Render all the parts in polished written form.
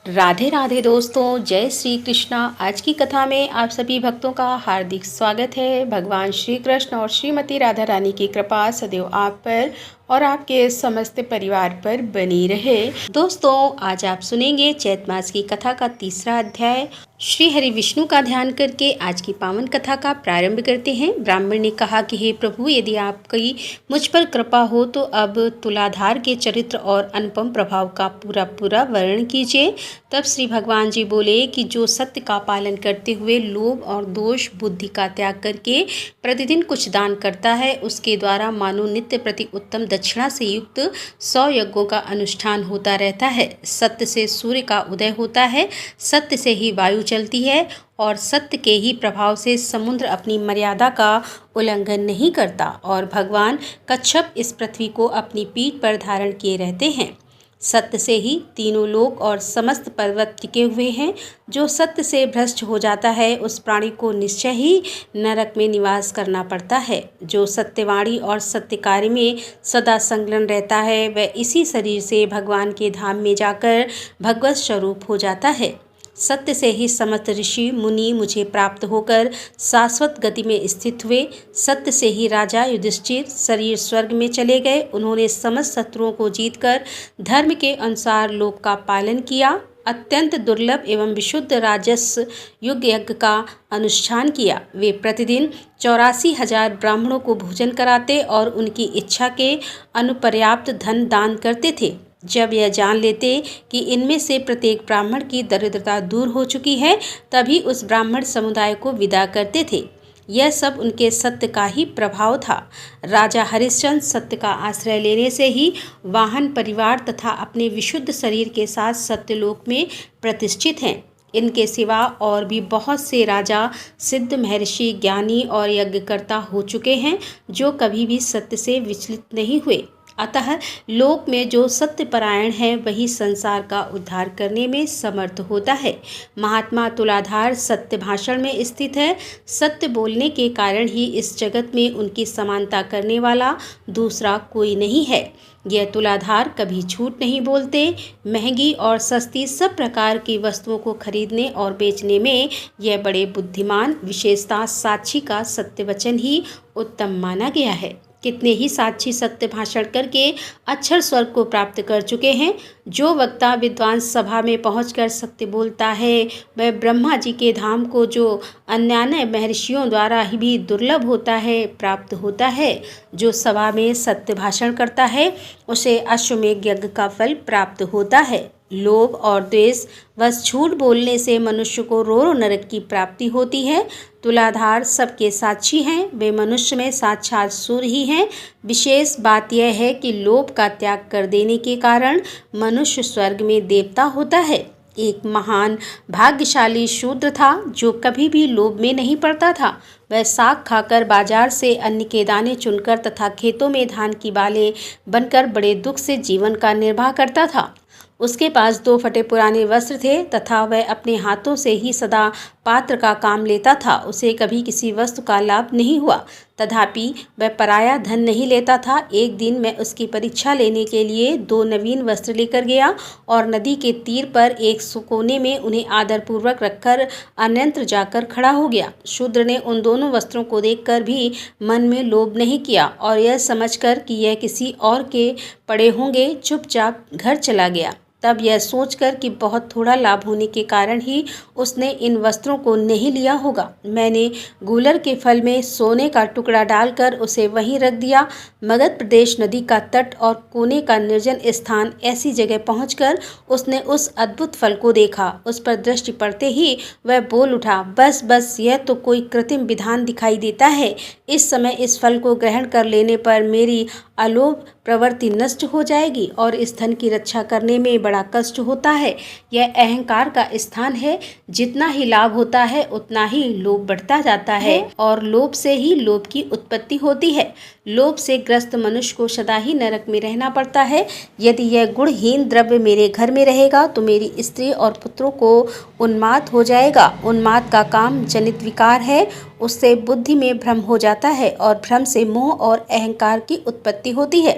राधे राधे दोस्तों, जय श्री कृष्णा। आज की कथा में आप सभी भक्तों का हार्दिक स्वागत है। भगवान श्री कृष्ण और श्रीमती राधा रानी की कृपा सदैव आप पर और आपके समस्त परिवार पर बनी रहे। दोस्तों, आज आप सुनेंगे चैत मास की कथा का तीसरा अध्याय। श्री हरि विष्णु का ध्यान करके आज की पावन कथा का प्रारंभ करते हैं। ब्राह्मण ने कहा कि हे प्रभु, यदि आपकी मुझ पर कृपा हो तो अब तुलाधार के चरित्र और अनुपम प्रभाव का पूरा पूरा वर्णन कीजिए। तब श्री भगवान जी बोले कि जो सत्य का पालन करते हुए लोभ और दोष बुद्धि का त्याग करके प्रतिदिन कुछ दान करता है, उसके द्वारा मानो नित्य प्रति उत्तम दक्षिणा से युक्त 100 यज्ञों का अनुष्ठान होता रहता है। सत्य से सूर्य का उदय होता है, सत्य से ही वायु चलती है और सत्य के ही प्रभाव से समुद्र अपनी मर्यादा का उल्लंघन नहीं करता और भगवान कच्छप इस पृथ्वी को अपनी पीठ पर धारण किए रहते हैं। सत्य से ही तीनों लोक और समस्त पर्वत टिके हुए हैं। जो सत्य से भ्रष्ट हो जाता है उस प्राणी को निश्चय ही नरक में निवास करना पड़ता है। जो सत्यवाणी और सत्य कार्य में सदा संलग्न रहता है वह इसी शरीर से भगवान के धाम में जाकर भगवत स्वरूप हो जाता है। सत्य से ही समस्त ऋषि मुनि मुझे प्राप्त होकर शाश्वत गति में स्थित हुए। सत्य से ही राजा युधिष्ठिर शरीर स्वर्ग में चले गए। उन्होंने समस्त शत्रुओं को जीतकर धर्म के अनुसार लोक का पालन किया। अत्यंत दुर्लभ एवं विशुद्ध राजस्व युग यज्ञ का अनुष्ठान किया। वे प्रतिदिन 84,000 ब्राह्मणों को भोजन कराते और उनकी इच्छा के अनुपर्याप्त धन दान करते थे। जब यह जान लेते कि इनमें से प्रत्येक ब्राह्मण की दरिद्रता दूर हो चुकी है, तभी उस ब्राह्मण समुदाय को विदा करते थे। यह सब उनके सत्य का ही प्रभाव था। राजा हरिश्चंद्र सत्य का आश्रय लेने से ही वाहन परिवार तथा अपने विशुद्ध शरीर के साथ सत्यलोक में प्रतिष्ठित हैं। इनके सिवा और भी बहुत से राजा सिद्ध महर्षि ज्ञानी और यज्ञकर्ता हो चुके हैं जो कभी भी सत्य से विचलित नहीं हुए। अतः लोक में जो सत्यपरायण है वही संसार का उद्धार करने में समर्थ होता है। महात्मा तुलाधार सत्य भाषण में स्थित है। सत्य बोलने के कारण ही इस जगत में उनकी समानता करने वाला दूसरा कोई नहीं है। यह तुलाधार कभी झूठ नहीं बोलते। महंगी और सस्ती सब प्रकार की वस्तुओं को खरीदने और बेचने में यह बड़े बुद्धिमान, विशेषता साक्षी का सत्य वचन ही उत्तम माना गया है। कितने ही साक्षी सत्य भाषण करके अक्षर स्वर्ग को प्राप्त कर चुके हैं। जो वक्ता विद्वान सभा में पहुंचकर सत्य बोलता है वह ब्रह्मा जी के धाम को जो अन्यान्य महर्षियों द्वारा ही भी दुर्लभ होता है प्राप्त होता है। जो सभा में सत्य भाषण करता है उसे अश्वमेध यज्ञ का फल प्राप्त होता है। लोभ और द्वेष बस झूठ बोलने से मनुष्य को रोरो नरक की प्राप्ति होती है। तुलाधार सबके साक्षी हैं। वे मनुष्य में साक्षात सूर्य ही हैं। विशेष बात यह है कि लोभ का त्याग कर देने के कारण मनुष्य स्वर्ग में देवता होता है। एक महान भाग्यशाली शूद्र था जो कभी भी लोभ में नहीं पड़ता था। वह साग खाकर बाजार से अन्न के दाने चुनकर तथा खेतों में धान की बालें बनकर बड़े दुख से जीवन का निर्वाह करता था। उसके पास 2 फटे पुराने वस्त्र थे तथा वह अपने हाथों से ही सदा पात्र का काम लेता था। उसे कभी किसी वस्तु का लाभ नहीं हुआ, तथापि वह पराया धन नहीं लेता था। एक दिन मैं उसकी परीक्षा लेने के लिए 2 नवीन वस्त्र लेकर गया और नदी के तीर पर एक कोने में उन्हें आदरपूर्वक रखकर अन्यत्र जाकर खड़ा हो गया। शूद्र ने उन दोनों वस्त्रों को देखकर भी मन में लोभ नहीं किया और यह समझकर कि यह किसी और के पड़े होंगे चुपचाप घर चला गया। तब यह सोचकर कि बहुत थोड़ा लाभ होने के कारण ही उसने इन वस्त्रों को नहीं लिया होगा, मैंने गूलर के फल में सोने का टुकड़ा डालकर उसे वहीं रख दिया। मगध प्रदेश नदी का तट और कोने का निर्जन स्थान ऐसी जगह पहुंचकर उसने उस अद्भुत फल को देखा। उस पर दृष्टि पड़ते ही वह बोल उठा, बस बस, यह तो कोई कृत्रिम विधान दिखाई देता है। इस समय इस फल को ग्रहण कर लेने पर मेरी अलोभ प्रवृत्ति नष्ट हो जाएगी और इस धन की रक्षा करने में बड़ा कष्ट होता है। यह अहंकार का स्थान है। जितना ही लाभ होता है उतना ही लोभ बढ़ता जाता है और लोभ से ही लोभ की उत्पत्ति होती है। लोभ से ग्रस्त मनुष्य को सदा ही नरक में रहना पड़ता है। यदि यह गुणहीन द्रव्य मेरे घर में रहेगा तो मेरी स्त्री और पुत्रों को उन्माद हो जाएगा। उन्माद का काम जनित विकार है। उससे बुद्धि में भ्रम हो जाता है और भ्रम से मोह और अहंकार की उत्पत्ति होती है।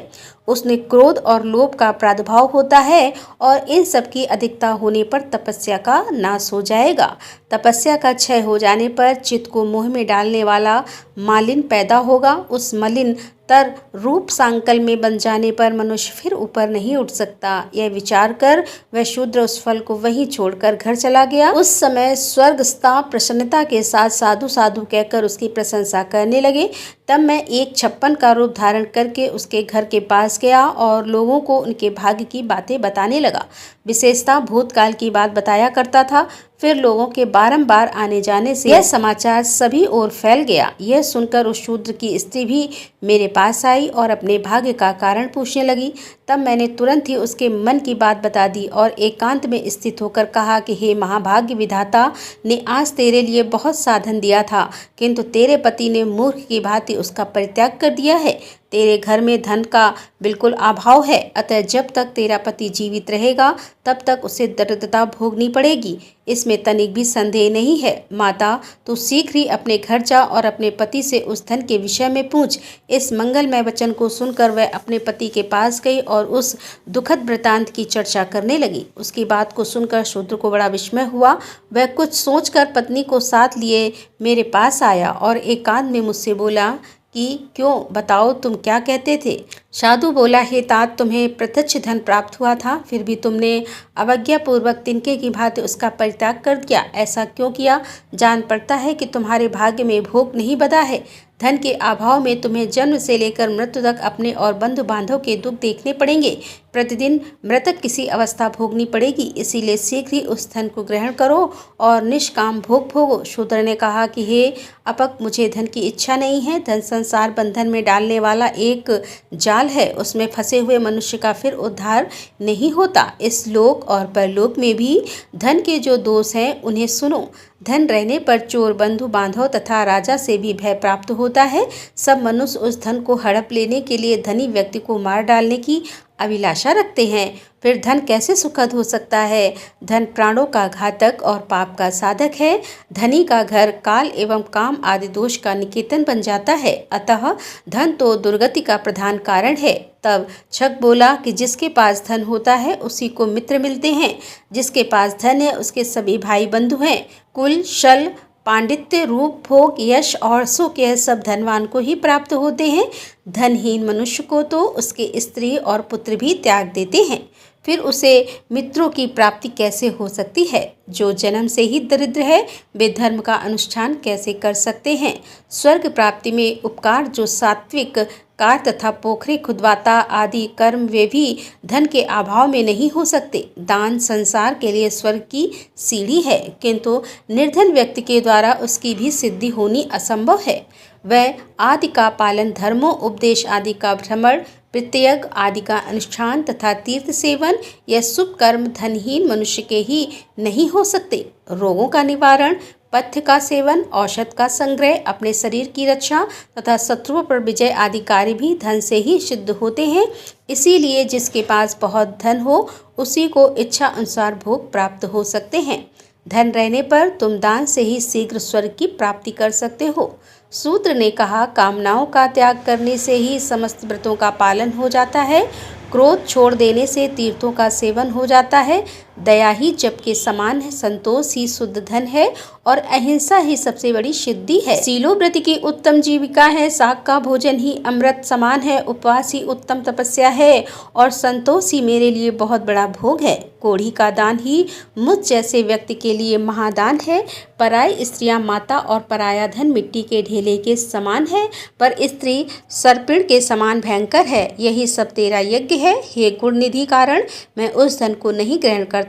उसमें क्रोध और लोभ का प्रादुर्भाव होता है और इन सब की अधिकता होने पर तपस्या का नाश हो जाएगा। तपस्या का क्षय हो जाने पर चित्त को मोह में डालने वाला मालिन पैदा होगा। उस मलिन तर रूप सांकल में बन जाने पर मनुष्य फिर ऊपर नहीं उठ सकता। यह विचार कर वह शूद्र उस फल को वहीं छोड़कर घर चला गया। उस समय स्वर्गस्था प्रसन्नता के साथ साधु साधु कहकर उसकी प्रशंसा करने लगे। तब मैं एक 56 का रूप धारण करके उसके घर के पास गया और लोगों को उनके भाग्य की बातें बताने लगा। विशेषता भूतकाल की बात बताया करता था। फिर लोगों के बारंबार आने जाने से यह समाचार सभी ओर फैल गया। यह सुनकर उस शूद्र की स्त्री भी मेरे पास आई और अपने भाग्य का कारण पूछने लगी। तब मैंने तुरंत ही उसके मन की बात बता दी और एकांत में स्थित होकर कहा कि हे महाभाग्य विधाता ने आज तेरे लिए बहुत साधन दिया था, किंतु तेरे पति ने मूर्ख की भांति उसका परित्याग कर दिया है। तेरे घर में धन का बिल्कुल अभाव है, अतः जब तक तेरा पति जीवित रहेगा तब तक उसे दरिद्रता भोगनी पड़ेगी, इसमें तनिक भी संदेह नहीं है। माता, तू शीघ्र ही अपने घर जा और अपने पति से उस धन के विषय में पूछ। इस मंगलमय वचन को सुनकर वह अपने पति के पास गई और उस दुखद वृतांत की चर्चा करने लगी। उसकी बात को सुनकर शूद्र को बड़ा विस्मय हुआ। वह कुछ सोचकर पत्नी को साथ लिए मेरे पास आया और एकांत में मुझसे बोला कि क्यों, बताओ तुम क्या कहते थे। साधु बोला, हे तात, तुम्हें प्रत्यक्ष धन प्राप्त हुआ था, फिर भी तुमने अवज्ञापूर्वक तिनके की भांति उसका परित्याग कर दिया। ऐसा क्यों किया? जान पड़ता है कि तुम्हारे भाग्य में भोग नहीं बंधा है। धन के अभाव में तुम्हें जन्म से लेकर मृत्यु तक अपने और बंधु बांधव के दुख देखने पड़ेंगे। प्रतिदिन मृतक किसी अवस्था भोगनी पड़ेगी, इसीलिए शीघ्र ही उस धन को ग्रहण करो और निष्काम भोग भोगो। शूद्र ने कहा कि हे अपक, मुझे धन की इच्छा नहीं है। धन संसार बंधन में डालने वाला एक जाल है, उसमें फंसे हुए मनुष्य का फिर उद्धार नहीं होता। इस लोक और परलोक में भी धन के जो दोष हैं उन्हें सुनो। धन रहने पर चोर, बंधु बांधव तथा राजा से भी भय प्राप्त होता है। सब मनुष्य उस धन को हड़प लेने के लिए धनी व्यक्ति को मार डालने की अभिलाषा रखते हैं। फिर धन कैसे सुखद हो सकता है? धन प्राणों का घातक और पाप का साधक है। धनी का घर काल एवं काम आदि दोष का निकेतन बन जाता है, अतः धन तो दुर्गति का प्रधान कारण है। तब छक बोला कि जिसके पास धन होता है उसी को मित्र मिलते हैं, जिसके पास धन है उसके सभी भाई बंधु हैं। कुल, शल, पांडित्य, रूप, भोग, यश और सुख यह सब धनवान को ही प्राप्त होते हैं। धनहीन मनुष्य को तो उसके स्त्री और पुत्र भी त्याग देते हैं, फिर उसे मित्रों की प्राप्ति कैसे हो सकती है? जो जन्म से ही दरिद्र है वे धर्म का अनुष्ठान कैसे कर सकते हैं? स्वर्ग प्राप्ति में उपकार जो सात्विक कार तथा पोखरे खुदवाता आदि कर्म वे भी धन के अभाव में नहीं हो सकते। दान संसार के लिए स्वर्ग की सीढ़ी है, किंतु निर्धन व्यक्ति के द्वारा उसकी भी सिद्धि होनी असंभव है। वह आदि का पालन, धर्मों, उपदेश आदि का भ्रमण, प्रत्यग आदि का अनुष्ठान तथा तीर्थ सेवन यह शुभ कर्म धनहीन मनुष्य के ही नहीं हो सकते। रोगों का निवारण, पथ्य का सेवन, औषध का संग्रह, अपने शरीर की रक्षा तथा शत्रुओं पर विजय आदि कार्य भी धन से ही सिद्ध होते हैं। इसीलिए जिसके पास बहुत धन हो उसी को इच्छा अनुसार भोग प्राप्त हो सकते हैं। धन रहने पर तुम दान से ही शीघ्र स्वर्ग की प्राप्ति कर सकते हो। सूत्र ने कहा, कामनाओं का त्याग करने से ही समस्त व्रतों का पालन हो जाता है। क्रोध छोड़ देने से तीर्थों का सेवन हो जाता है। दया ही जप के समान है, संतोष ही शुद्ध धन है और अहिंसा ही सबसे बड़ी सिद्धि है। सीलोव्रत की उत्तम जीविका है, शाक का भोजन ही अमृत समान है, उपवास ही उत्तम तपस्या है और संतोष ही मेरे लिए बहुत बड़ा भोग है। कोढ़ी का दान ही मुझ जैसे व्यक्ति के लिए महादान है। पराई स्त्रियां माता और पराया धन मिट्टी के ढेले के समान है, पर स्त्री सर्पिण के समान भयंकर है। यही सब तेरा यज्ञ है। हे गुण निधि कारण मैं उस धन को नहीं ग्रहण करता,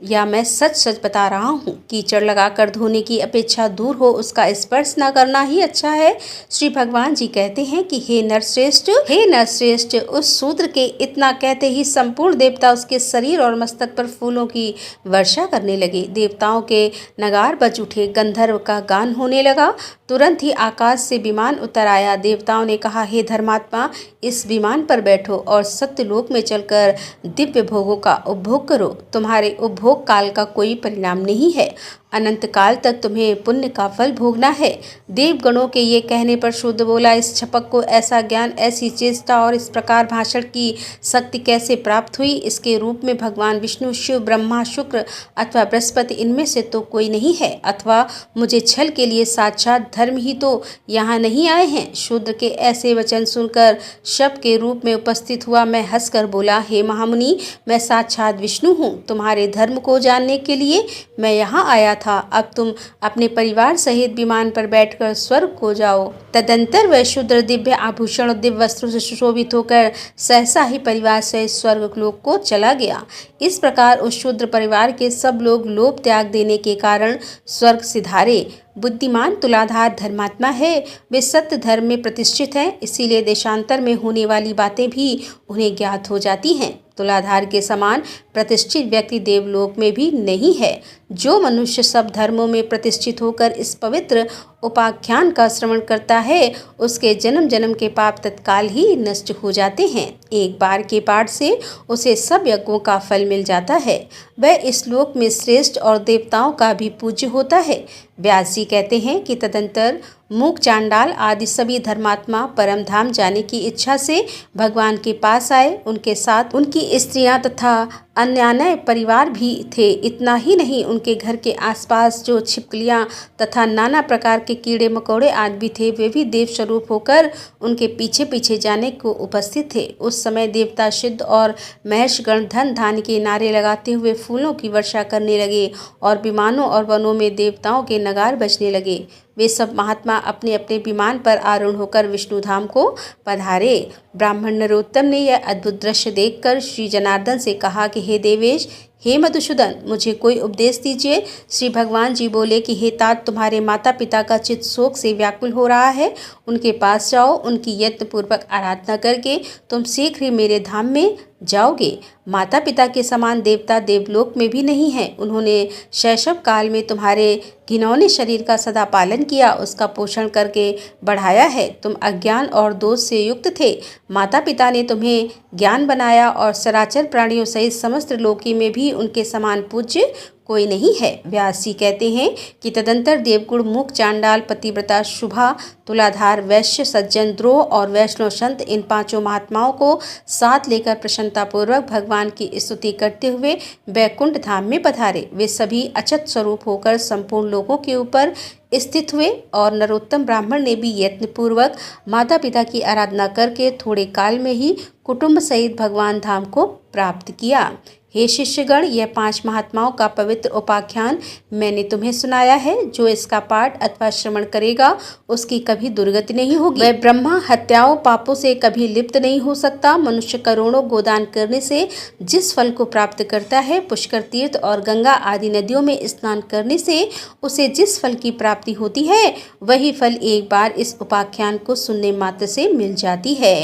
या मैं सच सच बता रहा हूँ, कीचड़ लगाकर धोने की अपेक्षा दूर हो उसका स्पर्श न करना ही अच्छा है। श्री भगवान जी कहते हैं कि हे नरश्रेष्ठ, उस शूद्र के इतना कहते ही संपूर्ण देवता उसके शरीर और मस्तक पर फूलों की वर्षा करने लगे। देवताओं के नगार बज उठे, गंधर्व का गान होने लगा। तुरंत ही आकाश से विमान उतर आया। देवताओं ने कहा, हे धर्मात्मा, इस विमान पर बैठो और सत्यलोक में चलकर दिव्य भोगों का उपभोग करो। तुम्हारे उपभोग काल का कोई परिणाम नहीं है। अनंत काल तक तुम्हें पुण्य का फल भोगना है। देवगणों के ये कहने पर शूद्र बोला, इस छपक को ऐसा ज्ञान, ऐसी चेष्टा और इस प्रकार भाषण की शक्ति कैसे प्राप्त हुई? इसके रूप में भगवान विष्णु, शिव, ब्रह्मा, शुक्र अथवा बृहस्पति, इनमें से तो कोई नहीं है। अथवा मुझे छल के लिए साक्षात धर्म ही तो यहाँ नहीं आए हैं। शूद्र के ऐसे वचन सुनकर शव के रूप में उपस्थित हुआ मैं हंसकर बोला, हे महामुनि, मैं साक्षात विष्णु हूँ। तुम्हारे धर्म को जानने के लिए मैं यहाँ आया था। अब तुम अपने परिवार सहित विमान पर बैठकर स्वर्ग को जाओ। तदंतर वह शूद्र दिव्य आभूषण और दिव्य वस्त्रों से सुशोभित होकर सहसा ही परिवार सहित स्वर्ग लोक को चला गया। इस प्रकार उस शूद्र परिवार के सब लोग लोभ त्याग देने के कारण स्वर्ग सिधारे। बुद्धिमान तुलाधार धर्मात्मा है, वे सत्य धर्म में प्रतिष्ठित हैं, इसीलिए देशांतर में होने वाली बातें भी उन्हें ज्ञात हो जाती हैं। तुलाधार के समान प्रतिष्ठित व्यक्ति देवलोक में भी नहीं है। जो मनुष्य सब धर्मों में प्रतिष्ठित होकर इस पवित्र उपाख्यान का श्रवण करता है, उसके जन्म जन्म के पाप तत्काल ही नष्ट हो जाते हैं। एक बार के पाठ से उसे सब यज्ञों का फल मिल जाता है। वह इस लोक में श्रेष्ठ और देवताओं का भी पूज्य होता है। व्यास जी कहते हैं कि तदंतर मूक, चांडाल आदि सभी धर्मात्मा परम धाम जाने की इच्छा से भगवान के पास आए। उनके साथ उनकी स्त्रियां तथा अन्यान्य परिवार भी थे। इतना ही नहीं, उनके घर के आसपास जो छिपकलियां तथा नाना प्रकार के कीड़े मकोड़े आदि भी थे, वे भी देव स्वरूप होकर उनके पीछे पीछे जाने को उपस्थित थे। उस समय देवता, सिद्ध और महर्षिगण धन धान्य के नारे लगाते हुए फूलों की वर्षा करने लगे और विमानों और वनों में देवताओं के नगार बजने लगे। वे सब महात्मा अपने अपने विमान पर आरूढ़ होकर विष्णु धाम को पधारे। ब्राह्मण नरोत्तम ने यह अद्भुत दृश्य देखकर श्री जनार्दन से कहा कि हे देवेश, हे मधुसूदन, मुझे कोई उपदेश दीजिए। श्री भगवान जी बोले कि हे तात, तुम्हारे माता पिता का चित्त शोक से व्याकुल हो रहा है। उनके पास जाओ, उनकी यत्नपूर्वक आराधना करके तुम शीघ्र ही मेरे धाम में जाओगे। माता पिता के समान देवता देवलोक में भी नहीं है। उन्होंने शैशव काल में तुम्हारे घिनौने शरीर का सदा पालन किया, उसका पोषण करके बढ़ाया है। तुम अज्ञान और दोष से युक्त थे। माता पिता ने तुम्हें ज्ञान बनाया और सराचर प्राणियों सहित समस्त लोकी में भी उनके समान पूज्य कोई नहीं है। व्यास जी कहते हैं कि तदंतर देवगुण, मूक, चांडाल, पतिव्रता, शुभा, तुलाधार, वैश्य, सज्जन, द्रोह और वैष्णव संत, इन पांचों महात्माओं को साथ लेकर प्रसन्नतापूर्वक भगवान की स्तुति करते हुए वैकुंठ धाम में पधारे। वे सभी अचत स्वरूप होकर संपूर्ण लोगों के ऊपर स्थित हुए और नरोत्तम ब्राह्मण ने भी यत्नपूर्वक माता पिता की आराधना करके थोड़े काल में ही कुटुंब सहित भगवान धाम को प्राप्त किया। हे शिष्यगण, यह 5 महात्माओं का पवित्र उपाख्यान मैंने तुम्हें सुनाया है। जो इसका पाठ अथवा श्रवण करेगा, उसकी कभी दुर्गति नहीं होगी। वह ब्रह्मा हत्याओं पापों से कभी लिप्त नहीं हो सकता। मनुष्य करोड़ों गोदान करने से जिस फल को प्राप्त करता है, पुष्कर तीर्थ और गंगा आदि नदियों में स्नान करने से उसे जिस फल की प्राप्ति होती है, वही फल एक बार इस उपाख्यान को सुनने मात्र से मिल जाती है।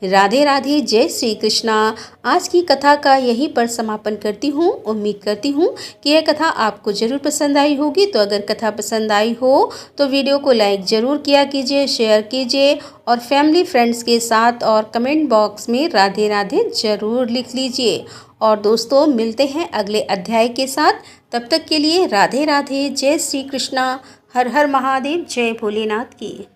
राधे राधे, जय श्री कृष्णा। आज की कथा का यहीं पर समापन करती हूँ। उम्मीद करती हूँ कि यह कथा आपको जरूर पसंद आई होगी। तो अगर कथा पसंद आई हो तो वीडियो को लाइक जरूर किया कीजिए, शेयर कीजिए और फैमिली फ्रेंड्स के साथ, और कमेंट बॉक्स में राधे राधे जरूर लिख लीजिए। और दोस्तों, मिलते हैं अगले अध्याय के साथ। तब तक के लिए राधे राधे, जय श्री कृष्णा, हर हर महादेव, जय भोलेनाथ की।